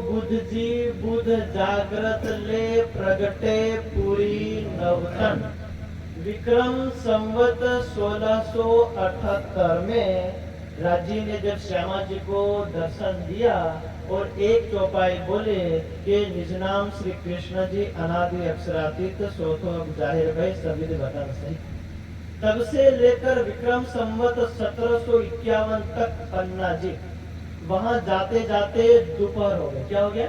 बुध जी बुध जागृत ले प्रगटे पूरी नवतन। विक्रम संवत 1678 में राजी ने जब श्यामा जी को दर्शन दिया और एक चौपाई बोले कि निज नाम श्री कृष्ण जी अनादि अक्षरातीत सोतो जाहिर भय सभी वतन सही। तब से लेकर विक्रम संवत 1751 तक पन्ना जी वहां जाते जाते दोपहर हो गया। क्या हो गया?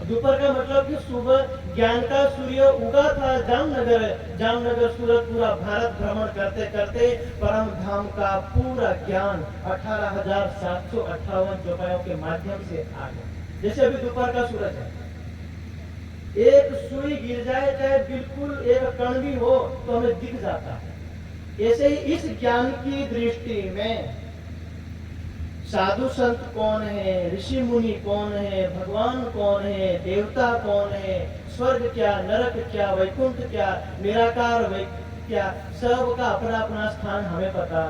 दोपहर का मतलब कि सुबह ज्ञान का सूर्य उगा था जामनगर सूरत पूरा भारत भ्रमण करते करते परम धाम का पूरा ज्ञान 18,758 चौपायों के माध्यम से आ गया। जैसे अभी दोपहर का सूरज है, एक सुई गिर जाए चाहे बिल्कुल एक कण भी हो तो हमें दिख जाता है। ऐसे ही इस ज्ञान की दृष्टि में साधु संत कौन है, ऋषि मुनि कौन है, भगवान कौन है, देवता कौन है, स्वर्ग क्या, नरक क्या, वैकुंठ क्या, निराकार क्या, सब का अपना अपना स्थान हमें पता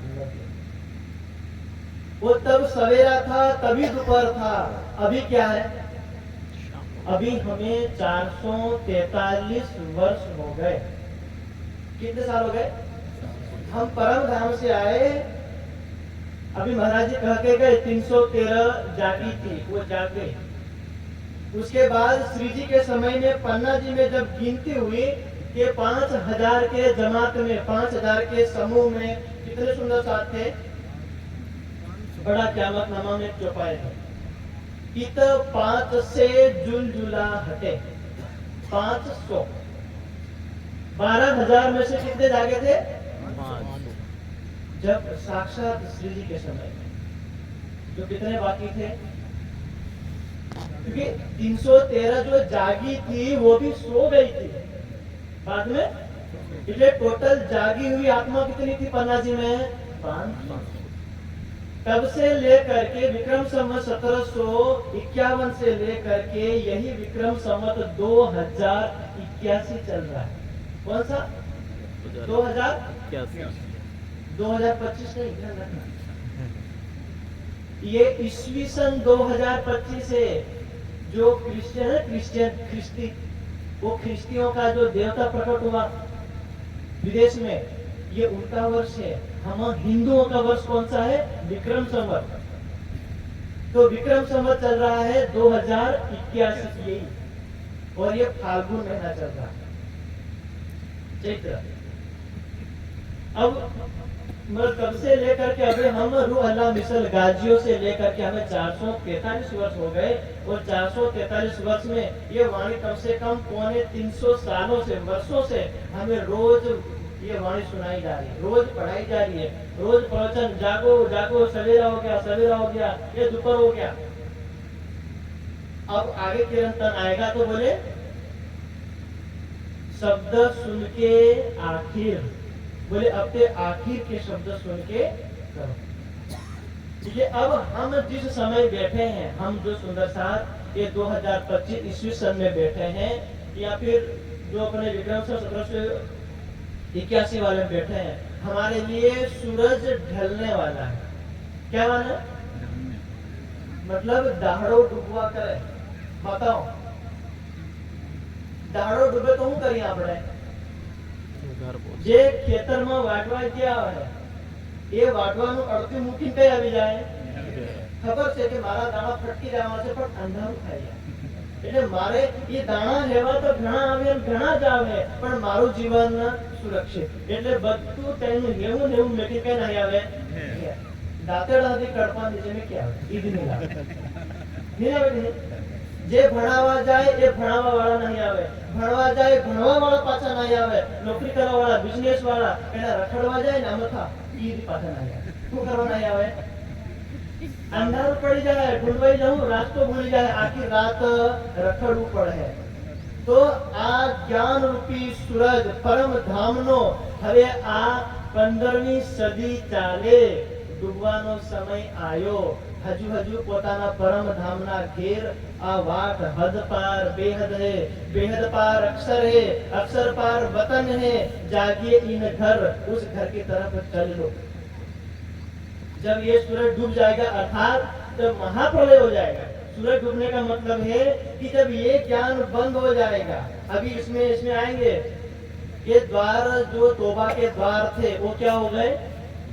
नहीं। वो तब सवेरा था, तभी दोपहर था। अभी क्या है? अभी हमें 443 वर्ष हो गए। कितने साल हो गए? हम परम धाम से आए। अभी महाराज जी कह के गए 313 जागी थी, वो जाग गई। उसके बाद श्री जी के समय में पन्ना जी में जब गिनती हुई कि 5000 के जमात में 5000 के समूह में कितने सुंदर साथ थे। बड़ा क्यामत नामा में चौपाए थे। इत 5 से जुलजुला हटे 500। 12,000 में से कितने जागे थे? जब साक्षात श्री जी के समय में जो कितने बाकी थे? क्योंकि 313 जो जागी थी वो भी सो गई थी बाद में, इसलिए टोटल जागी हुई आत्मा कितनी थी पन्ना जी में? 500। तब से लेकर के विक्रम संवत 1751 से लेकर के यही विक्रम संवत 2081 चल रहा है। कौन सा? 2025 नहीं, ध्यान रखना। ये ईस्वी सन 2025 से जो ख्रिस्ती वो ख्रिस्तियों का जो देवता प्रकट हुआ विदेश में, ये उनका वर्ष है। हम हिंदुओं का वर्ष कौन सा है? विक्रम संवत। तो विक्रम संवत चल रहा है 2081 यही, और ये फाल्गुन महीना चल रहा है, चैत्र। अब तब से लेकर के अभी हम रूह अल्लाह मिसल गाजियों से लेकर के हमें 443 वर्ष हो गए, और 443 वर्ष में ये वाणी कम से कम 350 सालों से, वर्षों से हमें रोज ये वाणी सुनाई जा रही है, रोज पढ़ाई जा रही है, रोज प्रवचन। जागो जागो, सवेरा हो गया, सवेरा हो गया, ये दोपहर हो गया। अब आगे किरण आएगा तो बोले शब्द सुन के आखिर, बोले अब ते आखिर के शब्द सुन के करो। ये अब हम जिस समय बैठे हैं, हम जो सुंदर साथ ये 2025 ईस्वी सन में बैठे हैं, या फिर जो अपने विक्रम सन 1781 वाले में बैठे हैं, हमारे लिए सूरज ढलने वाला है। क्या माना? मतलब दाहड़ो डूबवा करे। बताओ, दाहड़ो डूबे तो हूँ करिए આપણે જે ખેતરમાં વાટવા ગયા હોય એ વાટવાનું અડધું મૂકીને કઈ આવી જાય? ખબર છે કે મારા દાણા ફટકી જવા છે, પણ અંધારું થઈ જાય, એટલે મારે એ દાણા લેવા તો ઘણા આવે ઘણા જ આવે, પણ મારું જીવન સુરક્ષિત, એટલે બધું તેનું લેવું લેવું મેકી કઈ નહીં આવે, દાંતેડાથી કડપા નીચે મેકી આવે, ઈદ નહીં આવે, નહીં આવે કે નહીં? જે ભણાવવા જાય એ ભણાવવા વાળા નહીં આવે, ભણવા જાય ભણવા વાળા પાછા નહીં આવે, નોકરી કરવા વાળા, બિઝનેસ વાળા એના રખડવા જાય ને આમાં ઈ પાછા નહીં આવે, શું કરવા નહીં આવે? અંધારું પડી જાય, ઢૂંઢવાઈ જવું, રાસ્તો ભૂલી જાય, આખી રાત રખડવું પડે। તો આ જ્ઞાન રૂપી સૂરજ પરમ ધામનો હવે આ 15મી સદી ચાલે, ડૂબવાનો સમય આવ્યો। હજુ પોતાના પરમ ધામના ઘેર આ વાટ હદ પાર બેહદ है, बेहद पार अक्षर है, अक्षर पार वतन है, जागिए इन घर, उस घर की तरफ चल लो। जब ये सूरज डूब जाएगा अर्थात जब महाप्रलय हो जाएगा, सूरज डूबने का मतलब है कि जब ये ज्ञान बंद हो जाएगा, अभी इसमें आएंगे, ये द्वार जो तौबा के द्वार थे वो क्या हो गए,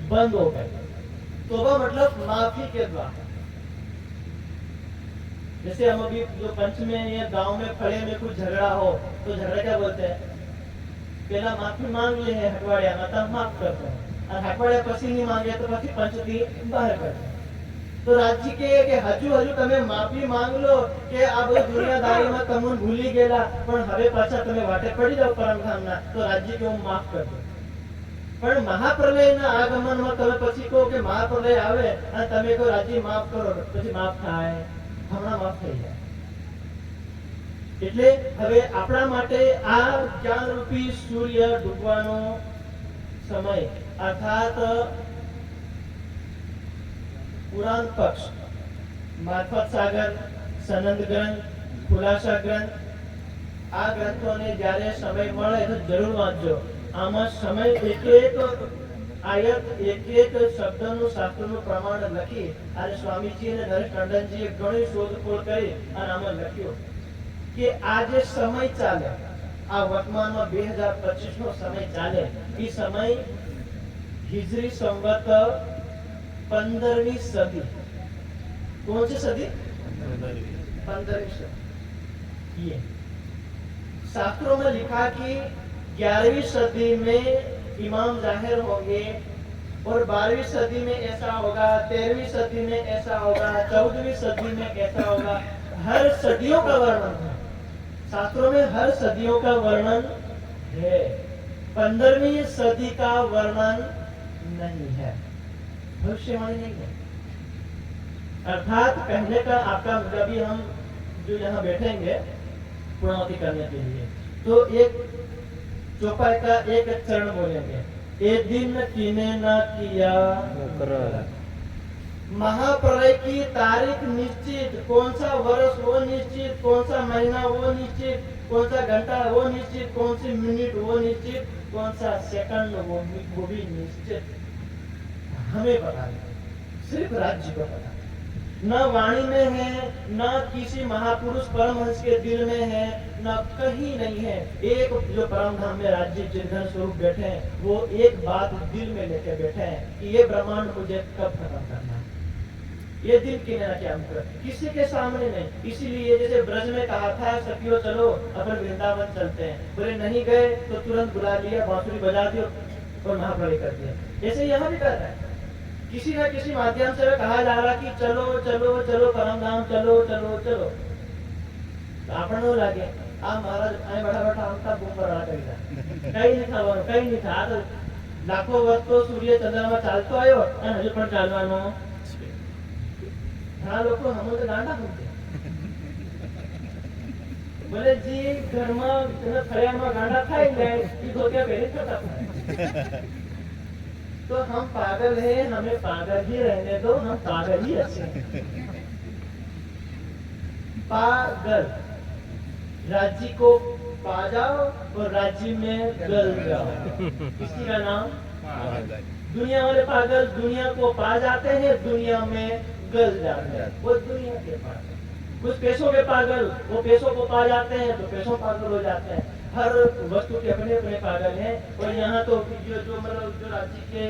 बंद हो गए। तौबा मतलब माफी के द्वार। जैसे हम अभी जो पंच में या गांव में खड़े में कुछ झगड़ा हो तो झगड़ा क्या बोलते हैं, पहला माफी मांग ले है हटवाड़िया में तब माफ करते हैं, और हटवाड़िया पसी नहीं मांगे तो पसी पंच थी बाहर करते हैं। तो राज्य के हजू તમે માફી માંગ લો કે આ બધું દુનિયાદારીમાં તમને ભૂલી ગયેલા, પણ હવે પાછા તમે વાટે પડી જાવ પરમધામના, તો રાજ્ય કે હું માફ કરજો। પણ મહાપ્રલયના આગમનમાં તમે પછી કહો કે મહાપ્રલય આવે અને તમે કહો રાજ્ય માફ કરો, પછી માફ થાય, હમણાં માફ થઈ જાય। એટલે હવે આપણા માટે આ જ્ઞાનરૂપી સૂર્ય ડૂબવાનો સમય અર્થાત पुराण पक्ष, मार्फत सागर, सनंद ग्रंथ, खुलासा ग्रंथ, आ ग्रंथों ने જ્યારે સમય મળે તો જરૂર વાંચજો। આમાં સમય એક આયત એક શબ્દનું શાસ્ત્રનું પ્રમાણ લખી અને સ્વામીજી અને નરેશ ટંડનજીએ ઘણી શોધખોળ કરી અને આમાં લખ્યું કે આ જે સમય ચાલે, આ વર્તમાનમાં 2025 નો સમય ચાલે, એ સમય હિજરી સંવત 15वीं सदी। कौन सी सदी? 15वीं सदी। ये शास्त्रों में लिखा कि 11वीं सदी में इमाम जाहिर होंगे और 12वीं सदी में ऐसा होगा, 13वीं सदी में ऐसा होगा, 14वीं सदी में ऐसा होगा। हर सदियों का वर्णन है शास्त्रों में, हर सदियों का वर्णन है। 15वीं सदी का वर्णन नहीं है, भविष्यवाणी नहीं है। अर्थात कहने का आपका जब भी हम जो यहाँ बैठेंगे पूर्णावती करने के लिए, तो एक चौपाई का एक चरण बोलेंगे, एक दिन किने न किया महाप्रलय की तारीख निश्चित, कौन सा वर्ष वो निश्चित, कौन सा महीना वो निश्चित, कौन सा घंटा वो निश्चित, कौन सी मिनट वो निश्चित, कौन सा सेकंड वो भी निश्चित, हमें पता नहीं, सिर्फ राज्य को पता। न वाणी में है, न किसी महापुरुष परमहंस के दिल में है, न कहीं नहीं है। एक जो परम धाम में राज्य चिरघन स्वरूप बैठे हैं, वो एक बात दिल में लेके बैठे हैं कि ये ब्रह्मांड मुझे कब खत्म करना है, ये दिन के ना क्या किसी के सामने नहीं। इसीलिए जैसे ब्रज में कहा था सखियों चलो अपन वृंदावन चलते हैं, बोले नहीं गए तो तुरंत बुला लिया, बांसुरी बजा दियो और महाप्रलय कर दिया। ऐसे यहाँ भी कर रहा है, किसी न किसी माध्यम से कहा जा रहा कि चलो चलो चलो परमधाम चलो चलो चलो। આપણને લાગે આ મહારાજ અહીં બેઠા બેઠા આમતા બૂમ ભરવા કરી કઈ નહીં થવાનું, કઈ નહીં થાય। આ તો લાખો વર્ષ તો સૂર્ય ચંદ્રમાં ચાલતો આવ્યો અને હજુ પણ ચાલવાનો છે। ઘણા લોકો હમણાં તો ગાંડા સમજે, બોલે જી ઘરમાં ફળિયામાં ગાંડા ખાઈ જાય એ ધોતિયા પહેરી થતા થાય। तो हम पागल हैं, हमें पागल ही रहने दो, हम पागल ही अच्छे हैं। पागल, राज्य को पा जाओ और राज्य में गल जाओ, किसी का नाम पागल। दुनिया वाले पागल दुनिया को पा जाते हैं, दुनिया में गल जाते हैं, वो दुनिया के पागल। कुछ पैसों के पागल, वो पैसों को पा जाते हैं तो पैसों पागल हो जाते हैं। हर वस्तु के अपने अपने पागल हैं। और यहाँ तो जो मतलब जो राज्य के